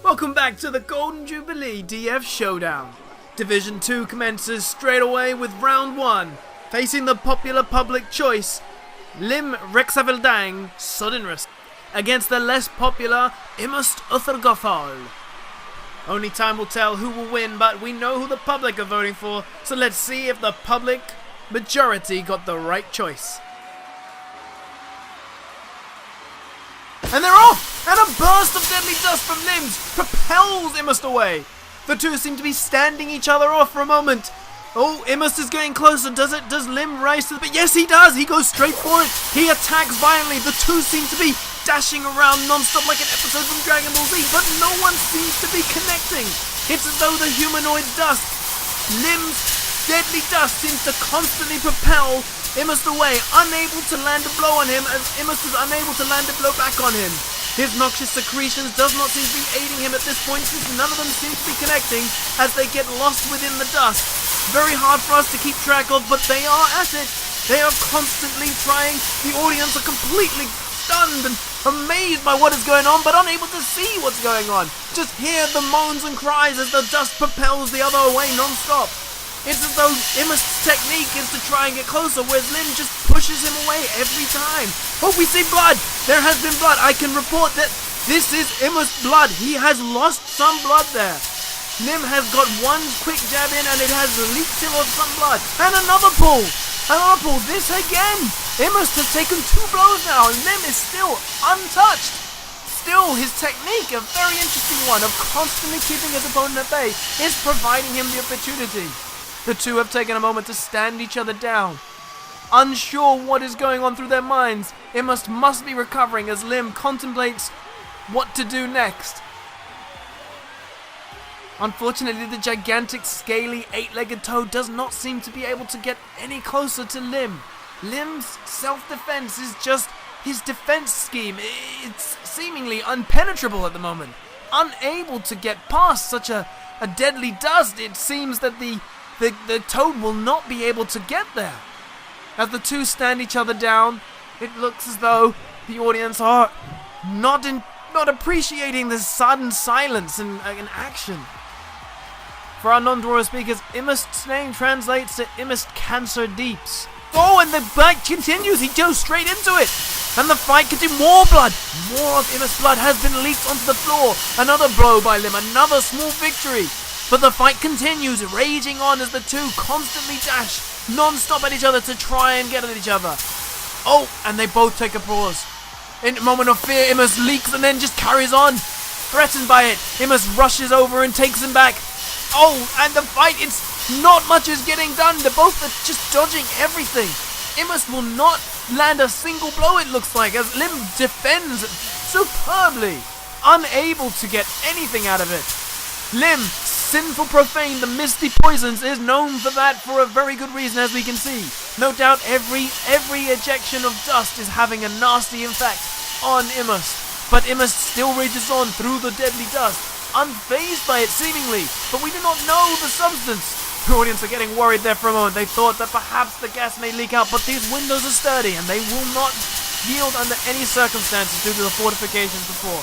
Welcome back to the Golden Jubilee DF Showdown. Division 2 commences straight away with round 1. Facing the popular public choice, Lim Rexavildang Sodinrus against the less popular Imust Uthergothal. Only time will tell who will win, but we know who the public are voting for, so let's see if the public majority got the right choice. And they're off! And a burst of deadly dust from Limbs propels Imust away. The two seem to be standing each other off for a moment. Oh, Imust is getting closer. Does Lim rise to the... But yes, he does. He goes straight for it. He attacks violently. The two seem to be dashing around non-stop like an episode from Dragon Ball Z, but no one seems to be connecting. It's as though the humanoid dust, Lim's deadly dust, seems to constantly propel Imust away, unable to land a blow on him, as Imust is unable to land a blow back on him. His noxious secretions does not seem to be aiding him at this point, since none of them seem to be connecting as they get lost within the dust. Very hard for us to keep track of, but they are at it. They are constantly trying. The audience are completely stunned and amazed by what is going on, but unable to see what's going on. Just hear the moans and cries as the dust propels the other away non-stop. It's as though Imust's technique is to try and get closer, whereas Lim just pushes him away every time. Oh, we see blood! There has been blood. I can report that this is Imust's blood. He has lost some blood there. Lim has got one quick jab in and it has leaked him of some blood. And another pull! Another pull! This again! Imust has taken 2 blows now and Lim is still untouched. Still, his technique, a very interesting one, of constantly keeping his opponent at bay, is providing him the opportunity. The two have taken a moment to stand each other down. Unsure what is going on through their minds, Imust must be recovering as Lim contemplates what to do next. Unfortunately, the gigantic, scaly, 8-legged toad does not seem to be able to get any closer to Lim. Lim's self-defense is just his defense scheme. It's seemingly unpenetrable at the moment. Unable to get past such a deadly dust, it seems that the toad will not be able to get there. As the two stand each other down, it looks as though the audience are not appreciating the sudden silence and action. For our non-Dora speakers, Imust's name translates to Imust Cancer Deeps. Oh, and the fight continues. He goes straight into it. And the fight continues. More blood. More of Imust's blood has been leaked onto the floor. Another blow by Lim. Another small victory. But the fight continues, raging on as the two constantly dash non-stop at each other to try and get at each other. Oh, and they both take a pause. In a moment of fear, Imust leaks and then just carries on. Threatened by it, Imust rushes over and takes him back. Oh, and the fight, it's not much is getting done. They're both just dodging everything. Imust will not land a single blow, it looks like, as Lim defends superbly, unable to get anything out of it. Lim, sinful profane, the misty poisons, is known for that for a very good reason, as we can see. No doubt every ejection of dust is having a nasty effect on Imust, but Imust still rages on through the deadly dust, unfazed by it seemingly, but we do not know the substance. The audience are getting worried there for a moment. They thought that perhaps the gas may leak out, but these windows are sturdy and they will not yield under any circumstances due to the fortifications before.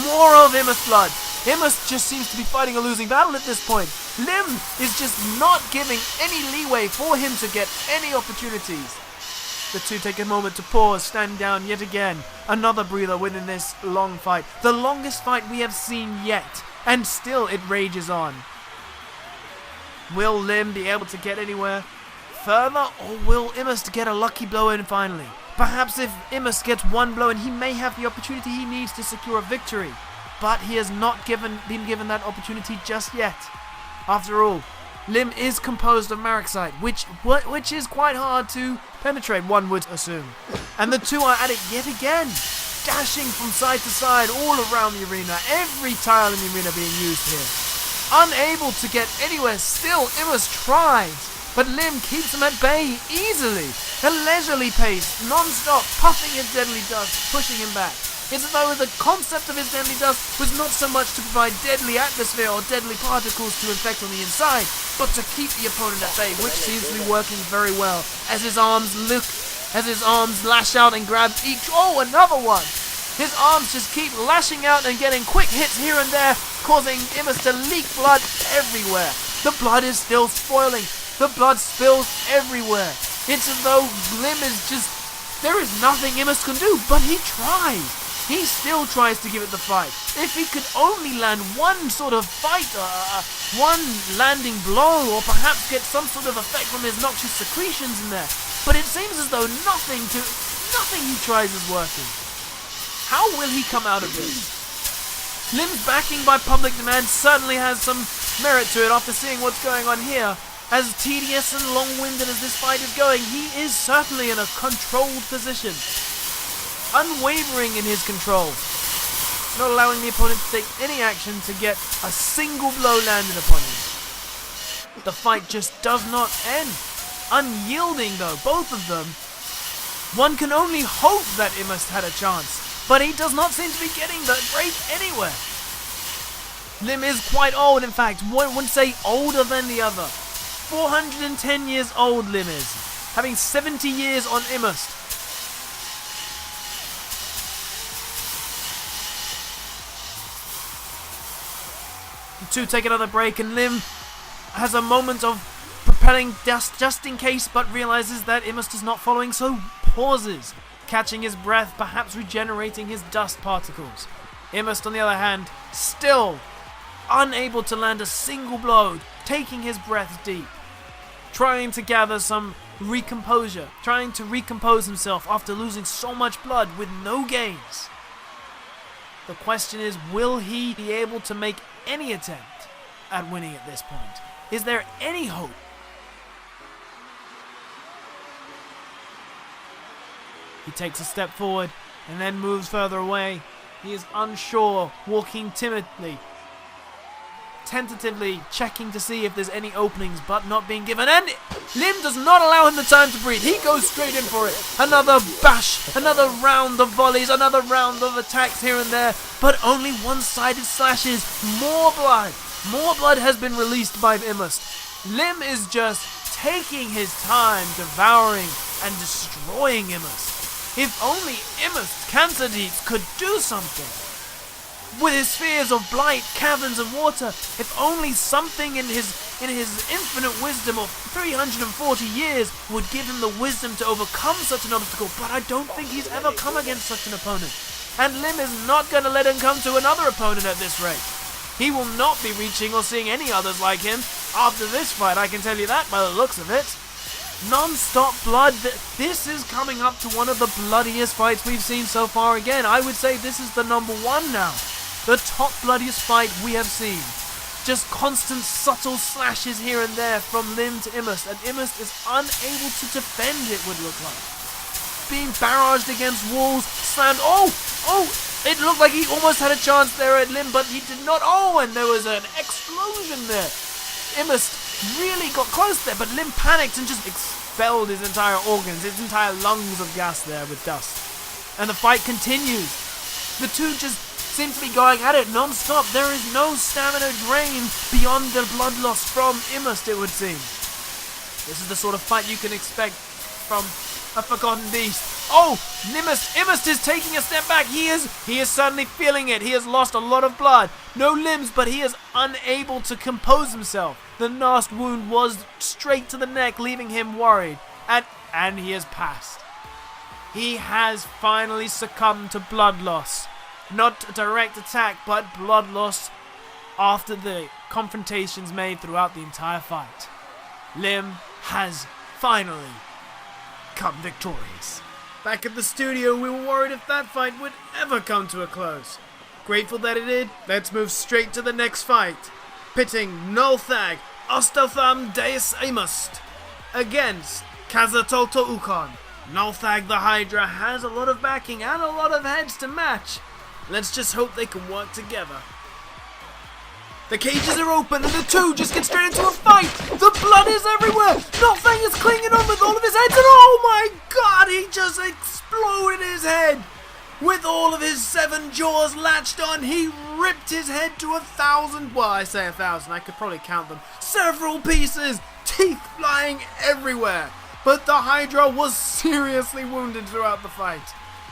More of Imust's blood. Imust just seems to be fighting a losing battle at this point. Lim is just not giving any leeway for him to get any opportunities. The two take a moment to pause, stand down yet again. Another breather within this long fight. The longest fight we have seen yet. And still it rages on. Will Lim be able to get anywhere further, or will Imust get a lucky blow in finally? Perhaps if Imust gets one blow in, he may have the opportunity he needs to secure a victory. But he has not been given that opportunity just yet. After all, Lim is composed of Marexite, which is quite hard to penetrate, one would assume. And the two are at it yet again, dashing from side to side all around the arena, every tile in the arena being used here. Unable to get anywhere, still Imust tries, but Lim keeps him at bay easily, a leisurely pace, non-stop, puffing his deadly dust, pushing him back. It's as though the concept of his deadly dust was not so much to provide deadly atmosphere or deadly particles to infect on the inside, but to keep the opponent at bay, which seems to be working very well, as his arms lash out and grab each. Oh, another one! His arms just keep lashing out and getting quick hits here and there, causing Imus to leak blood everywhere. The blood is still spoiling. The blood spills everywhere. It's as though Lim is just... There is nothing Imus can do, but he tries. He still tries to give it the fight. If he could only land one sort of fight, one landing blow, or perhaps get some sort of effect from his noxious secretions in there. But it seems as though nothing he tries is working. How will he come out of this? Lim's backing by public demand certainly has some merit to it after seeing what's going on here. As tedious and long-winded as this fight is going, he is certainly in a controlled position. Unwavering in his control. Not allowing the opponent to take any action to get a single blow landed upon him. The fight just does not end. Unyielding though, both of them. One can only hope that Imus had a chance, but he does not seem to be getting the break anywhere. Lim is quite old, in fact, one would say older than the other. 410 years old Lim is, having 70 years on Imus. The two take another break and Lim has a moment of propelling just in case, but realizes that Imus is not following, so pauses, catching his breath, perhaps regenerating his dust particles. Imus, on the other hand, still unable to land a single blow, taking his breath deep, trying to gather some recomposure, trying to recompose himself after losing so much blood with no gains. The question is, will he be able to make any attempt at winning at this point? Is there any hope? He takes a step forward and then moves further away. He is unsure, walking timidly, tentatively checking to see if there's any openings, but not being given. And Lim does not allow him the time to breathe. He goes straight in for it. Another bash, another round of volleys, another round of attacks here and there, but only one-sided slashes. More blood has been released by Imus. Lim is just taking his time, devouring and destroying Imus. If only Imus Cancer Deeds could do something. With his spheres of blight, caverns and water, if only something in his infinite wisdom of 340 years would give him the wisdom to overcome such an obstacle, but I don't think he's ever come against such an opponent. And Lim is not going to let him come to another opponent at this rate. He will not be reaching or seeing any others like him after this fight, I can tell you that by the looks of it. Non-stop blood. This is coming up to one of the bloodiest fights we've seen so far again. I would say this is the number one now. The top bloodiest fight we have seen. Just constant subtle slashes here and there from Lim to Imus, and Imus is unable to defend, it would look like. Being barraged against walls, slammed. Oh! It looked like he almost had a chance there at Lim, but he did not. Oh, and there was an explosion there. Imus really got close there, but Lim panicked and just expelled his entire organs, his entire lungs of gas there with dust. And the fight continues. The two just seem to be going at it non-stop. There is no stamina drain beyond the blood loss from Imus, it would seem. This is the sort of fight you can expect from a forgotten beast. Oh, Imus is taking a step back. He is suddenly feeling it. He has lost a lot of blood. No limbs, but he is unable to compose himself. The last wound was straight to the neck, leaving him worried. And he has passed. He has finally succumbed to blood loss. Not a direct attack, but blood loss after the confrontations made throughout the entire fight. Lim has finally come victorious. Back at the studio, we were worried if that fight would ever come to a close. Grateful that it did. Let's move straight to the next fight. Pitting Nulthag Ostotham Deus Amust against Kazatolto Ukon. Nulthag the Hydra has a lot of backing and a lot of heads to match. Let's just hope they can work together. The cages are open and the two just get straight into a fight. The blood is everywhere. Nulthag is clinging on with all of his heads, and oh my god, he just exploded his head. With all of his 7 jaws latched on, he ripped his head to 1,000, well, I say 1,000, I could probably count them, several pieces, teeth flying everywhere. But the Hydra was seriously wounded throughout the fight.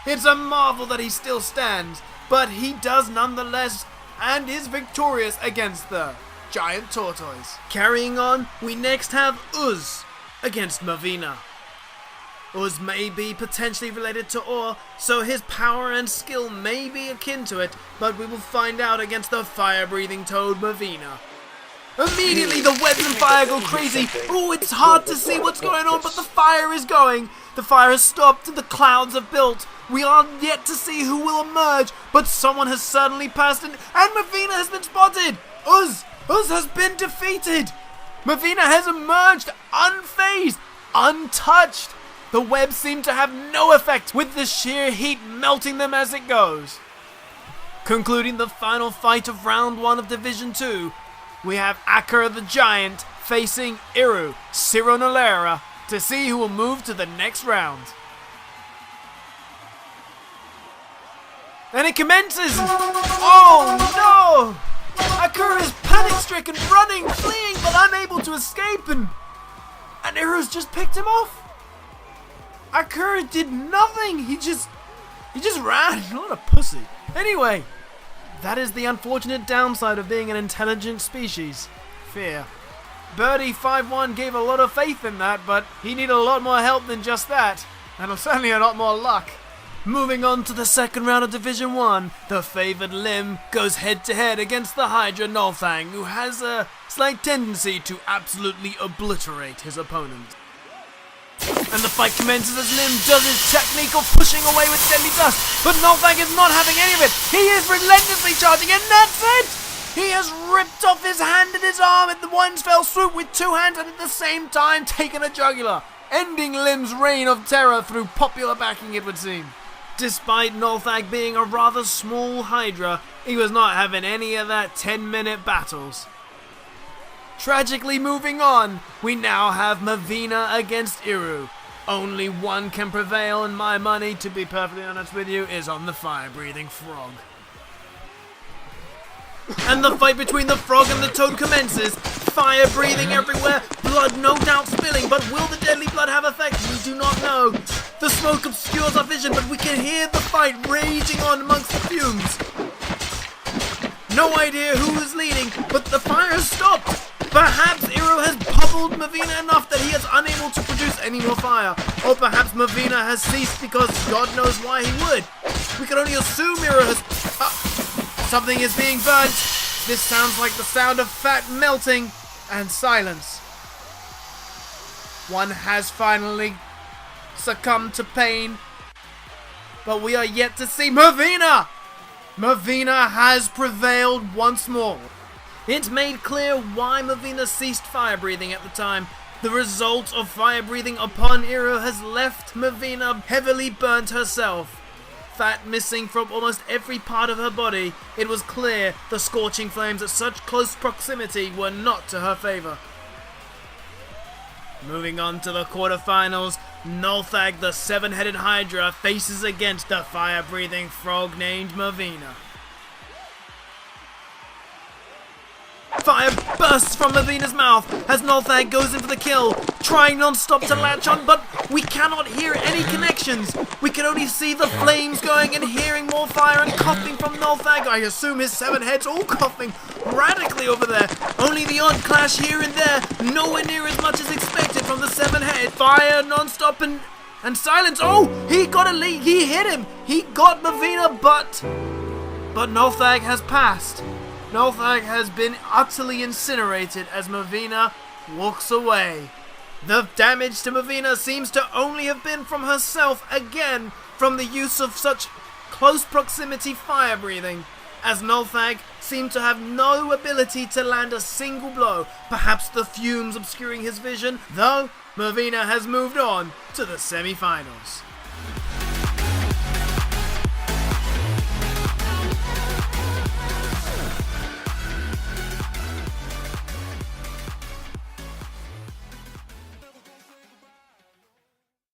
It's a marvel that he still stands, but he does nonetheless and is victorious against the giant tortoise. Carrying on, we next have Uz against Mavina. Uz may be potentially related to Or, so his power and skill may be akin to it, but we will find out against the fire-breathing toad Mavina. Immediately the webs and fire go crazy. Oh, it's hard to see what's going on, but the fire is going. The fire has stopped and the clouds have built. We are yet to see who will emerge, but someone has suddenly passed and Mavina has been spotted. Uz has been defeated. Mavina has emerged unfazed, untouched. The webs seem to have no effect, with the sheer heat melting them as it goes. Concluding the final fight of round 1 of Division 2, we have Akira the Giant facing Iru Sironolera to see who will move to the next round. And it commences! Oh no! Akira is panic-stricken, running, fleeing, but unable to escape, and Iru's just picked him off. Akira did nothing. He just ran. What a pussy. Anyway, that is the unfortunate downside of being an intelligent species. Fear. Birdie 5-1 gave a lot of faith in that, but he needed a lot more help than just that. And certainly a lot more luck. Moving on to the second round of Division 1, the favoured Lim goes head-to-head against the Hydra Nolthang, who has a slight tendency to absolutely obliterate his opponent. And the fight commences as Lim does his technique of pushing away with deadly dust, but Nolthang is not having any of it. He is relentlessly charging, and that's it! He has ripped off his hand and his arm in the one fell swoop with 2 hands and at the same time taken a jugular, ending Lim's reign of terror through popular backing, it would seem. Despite Nolthang being a rather small Hydra, he was not having any of that 10-minute battles. Tragically moving on, we now have Mavina against Iru. Only one can prevail, and my money, to be perfectly honest with you, is on the fire-breathing frog. And the fight between the frog and the toad commences. Fire breathing everywhere, blood no doubt spilling, but will the deadly blood have effect? We do not know. The smoke obscures our vision, but we can hear the fight raging on amongst the fumes. No idea who is leading, but the fire has stopped. Perhaps Iru has pummeled Mavina enough that he is unable to produce any more fire. Or perhaps Mavina has ceased because God knows why he would. We can only assume Iru has... something is being burnt. This sounds like the sound of fat melting and silence. One has finally succumbed to pain. But we are yet to see Mavina! Mavina has prevailed once more. It's made clear why Mavina ceased fire breathing at the time. The result of fire breathing upon Iru has left Mavina heavily burnt herself. Fat missing from almost every part of her body, it was clear the scorching flames at such close proximity were not to her favor. Moving on to the quarterfinals, Nolthag the seven-headed Hydra faces against the fire-breathing frog named Mavina. Fire bursts from Mavina's mouth as Nolthag goes in for the kill, trying non-stop to latch on, but we cannot hear any connections. We can only see the flames going and hearing more fire and coughing from Nolthag. I assume his seven heads all coughing radically over there. Only the odd clash here and there, nowhere near as much as expected from the seven head. Fire non-stop and silence. Oh, he got a lead. He hit him. He got Mavina, but Nolthag has passed. Nolthag has been utterly incinerated as Mavina walks away. The damage to Mavina seems to only have been from herself again from the use of such close proximity fire breathing, as Nolthag seemed to have no ability to land a single blow, perhaps the fumes obscuring his vision, though Mavina has moved on to the semi-finals.